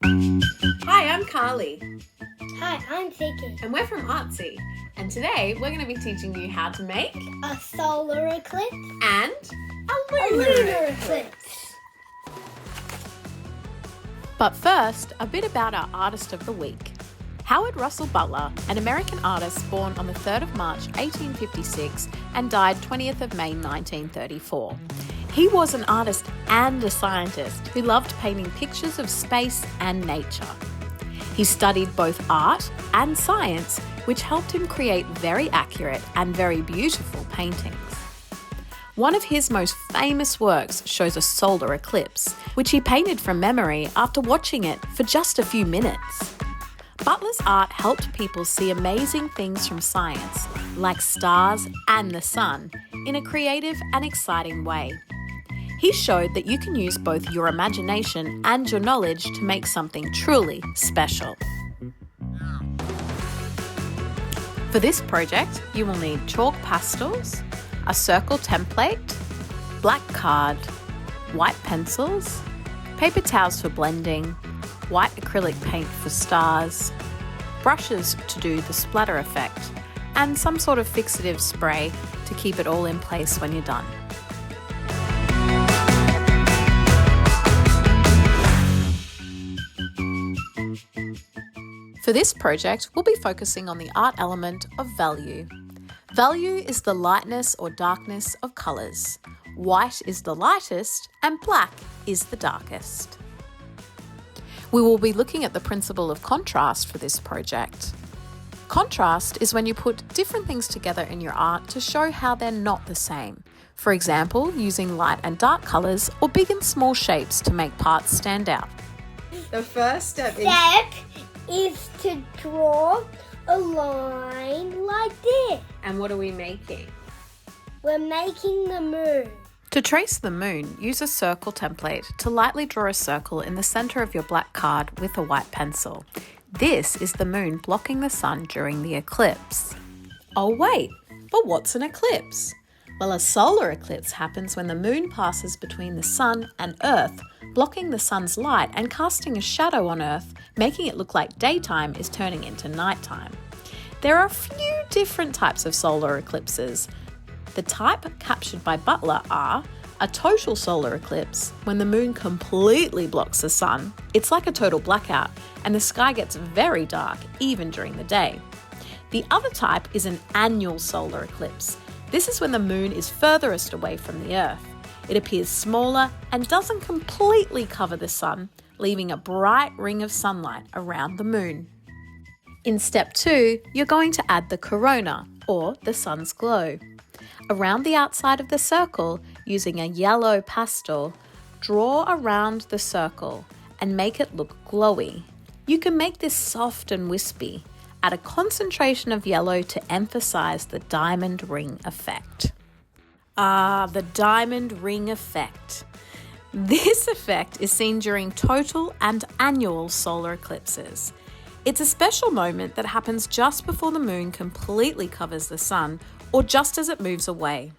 Hi, I'm Carly. Hi, I'm Vicky. And we're from ArtCEE. And today we're going to be teaching you how to make A solar eclipse and a lunar eclipse. But first, a bit about our artist of the week. Howard Russell Butler, an American artist born on the 3rd of March 1856 and died 20th of May 1934. He was an artist and a scientist who loved painting pictures of space and nature. He studied both art and science, which helped him create very accurate and very beautiful paintings. One of his most famous works shows a solar eclipse, which he painted from memory after watching it for just a few minutes. Butler's art helped people see amazing things from science, like stars and the sun, in a creative and exciting way. He showed that you can use both your imagination and your knowledge to make something truly special. For this project, you will need chalk pastels, a circle template, black card, white pencils, paper towels for blending, white acrylic paint for stars, brushes to do the splatter effect, and some sort of fixative spray to keep it all in place when you're done. For this project, we'll be focusing on the art element of value. Value is the lightness or darkness of colours. White is the lightest and black is the darkest. We will be looking at the principle of contrast for this project. Contrast is when you put different things together in your art to show how they're not the same. For example, using light and dark colours or big and small shapes to make parts stand out. The first step is to draw a line like this. And what are we making? We're making the moon. To trace the moon, use a circle template to lightly draw a circle in the centre of your black card with a white pencil. This is the moon blocking the sun during the eclipse. Oh wait, but what's an eclipse? Well, a solar eclipse happens when the moon passes between the sun and Earth, blocking the sun's light and casting a shadow on Earth, making it look like daytime is turning into nighttime. There are a few different types of solar eclipses. The type captured by Butler are a total solar eclipse, when the moon completely blocks the sun. It's like a total blackout, and the sky gets very dark even during the day. The other type is an annual solar eclipse. This is when the moon is furthest away from the Earth. It appears smaller and doesn't completely cover the sun, leaving a bright ring of sunlight around the moon. In step 2, you're going to add the corona, or the sun's glow. Around the outside of the circle, using a yellow pastel, draw around the circle and make it look glowy. You can make this soft and wispy. Add a concentration of yellow to emphasize the diamond ring effect. The diamond ring effect. This effect is seen during total and annual solar eclipses. It's a special moment that happens just before the moon completely covers the sun or just as it moves away.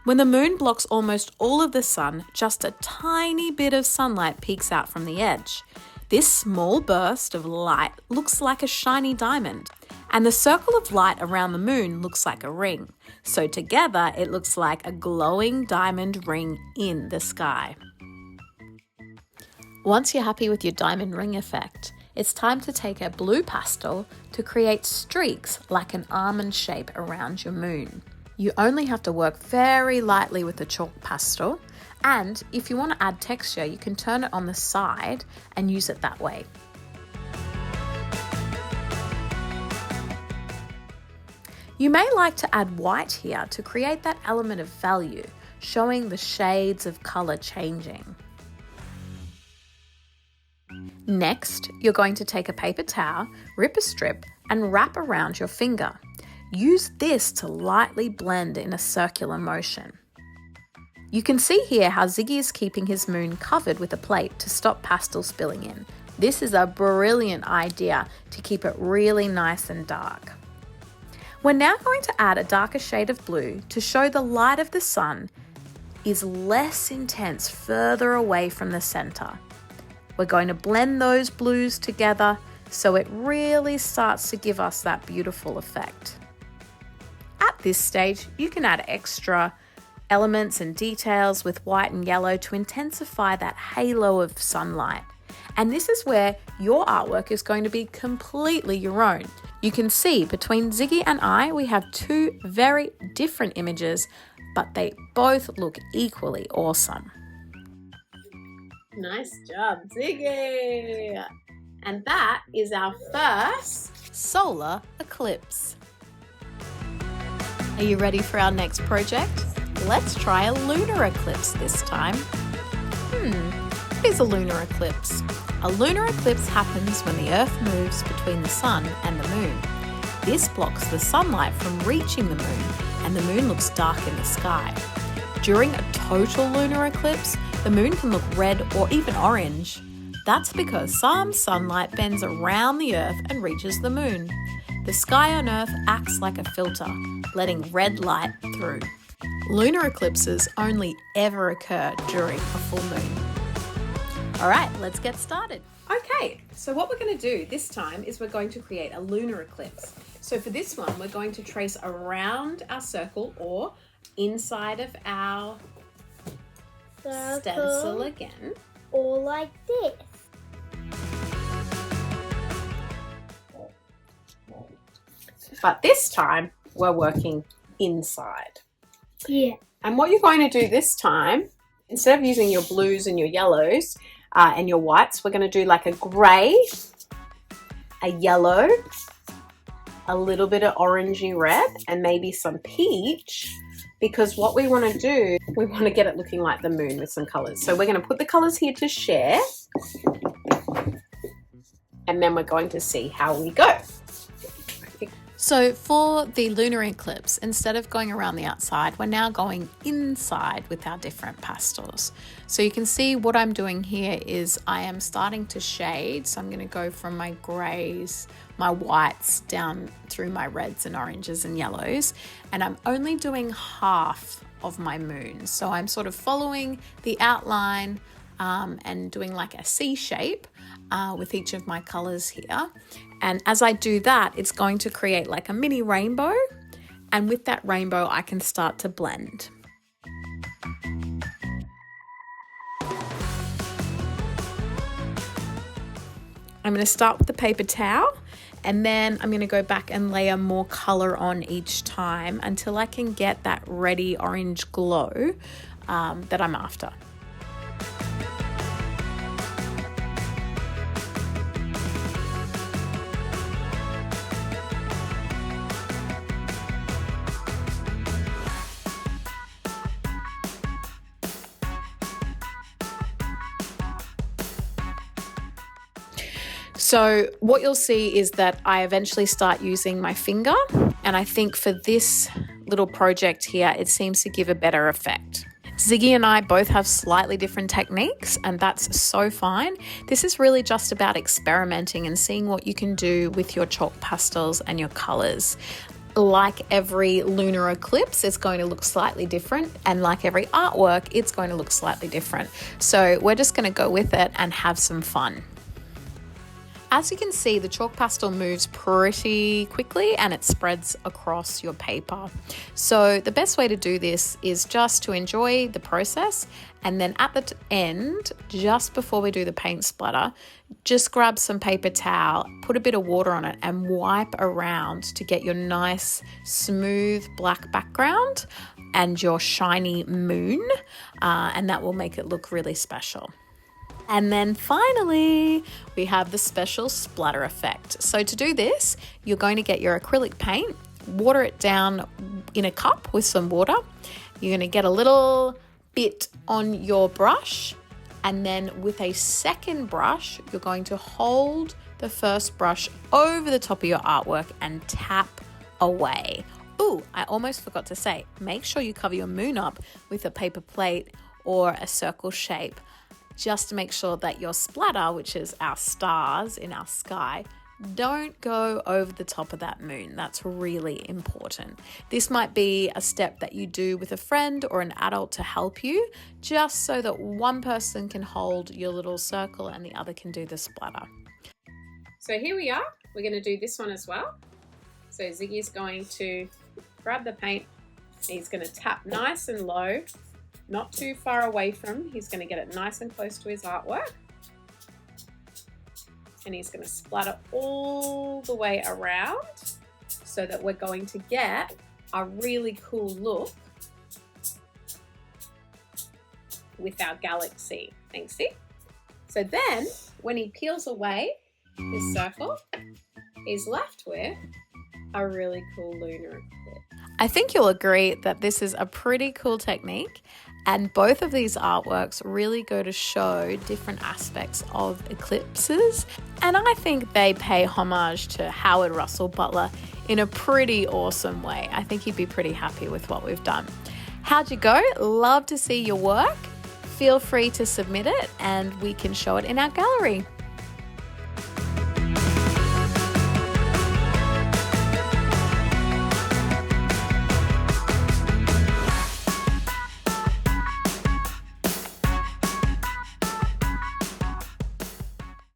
When the moon blocks almost all of the sun, just a tiny bit of sunlight peeks out from the edge. This small burst of light looks like a shiny diamond, and the circle of light around the moon looks like a ring. So together, it looks like a glowing diamond ring in the sky. Once you're happy with your diamond ring effect, it's time to take a blue pastel to create streaks like an almond shape around your moon. You only have to work very lightly with the chalk pastel, and if you want to add texture, you can turn it on the side and use it that way. You may like to add white here to create that element of value, showing the shades of colour changing. Next, you're going to take a paper towel, rip a strip, and wrap around your finger. Use this to lightly blend in a circular motion. You can see here how Ziggy is keeping his moon covered with a plate to stop pastel spilling in. This is a brilliant idea to keep it really nice and dark. We're now going to add a darker shade of blue to show the light of the sun is less intense further away from the center. We're going to blend those blues together so it really starts to give us that beautiful effect. At this stage, you can add extra elements and details with white and yellow to intensify that halo of sunlight. And this is where your artwork is going to be completely your own. You can see between Ziggy and I, we have two very different images, but they both look equally awesome. Nice job, Ziggy! And that is our first solar eclipse. Are you ready for our next project? Let's try a lunar eclipse this time. What is a lunar eclipse? A lunar eclipse happens when the Earth moves between the Sun and the Moon. This blocks the sunlight from reaching the Moon, and the Moon looks dark in the sky. During a total lunar eclipse, the Moon can look red or even orange. That's because some sunlight bends around the Earth and reaches the Moon. The sky on Earth acts like a filter, letting red light through. Lunar eclipses only ever occur during a full moon. All right, let's get started. Okay, so what we're going to do this time is we're going to create a lunar eclipse. So for this one, we're going to trace around our circle or inside of our stencil again. Or like this. But this time, we're working inside. Yeah. And what you're going to do this time, instead of using your blues and your yellows and your whites, we're going to do like a grey, a yellow, a little bit of orangey red, and maybe some peach, because what we want to do, we want to get it looking like the moon with some colours. So we're going to put the colours here to share, and then we're going to see how we go. So for the lunar eclipse, instead of going around the outside, we're now going inside with our different pastels. So you can see what I'm doing here is I am starting to shade. So I'm going to go from my greys, my whites, down through my reds and oranges and yellows. And I'm only doing half of my moon. So I'm sort of following the outline and doing like a C shape with each of my colors here. And as I do that, it's going to create like a mini rainbow. And with that rainbow, I can start to blend. I'm going to start with the paper towel, and then I'm going to go back and layer more color on each time until I can get that reddy orange glow that I'm after. So what you'll see is that I eventually start using my finger, and I think for this little project here, it seems to give a better effect. Ziggy and I both have slightly different techniques, and that's so fine. This is really just about experimenting and seeing what you can do with your chalk pastels and your colors. Like every lunar eclipse, it's going to look slightly different, and like every artwork, it's going to look slightly different. So we're just going to go with it and have some fun. As you can see, the chalk pastel moves pretty quickly and it spreads across your paper. So the best way to do this is just to enjoy the process, and then at the end, just before we do the paint splatter, just grab some paper towel, put a bit of water on it and wipe around to get your nice smooth black background and your shiny moon, and that will make it look really special. And then finally, we have the special splatter effect. So to do this, you're going to get your acrylic paint, water it down in a cup with some water. You're going to get a little bit on your brush, and then with a second brush, you're going to hold the first brush over the top of your artwork and tap away. Ooh, I almost forgot to say, make sure you cover your moon up with a paper plate or a circle shape, just to make sure that your splatter, which is our stars in our sky, Don't go over the top of that moon. That's really important. This might be a step that you do with a friend or an adult to help you, just so that one person can hold your little circle and the other can do the splatter. So here we are. We're going to do this one as well. So Ziggy's going to grab the paint. He's going to tap nice and low, not too far away from. He's going to get it nice and close to his artwork. And he's going to splatter all the way around so that we're going to get a really cool look with our galaxy. Thanks, see? So then when he peels away his circle, he's left with a really cool lunar eclipse. I think you'll agree that this is a pretty cool technique, and both of these artworks really go to show different aspects of eclipses, and I think they pay homage to Howard Russell Butler in a pretty awesome way. I think he'd be pretty happy with what we've done. How'd you go? Love to see your work. Feel free to submit it and we can show it in our gallery.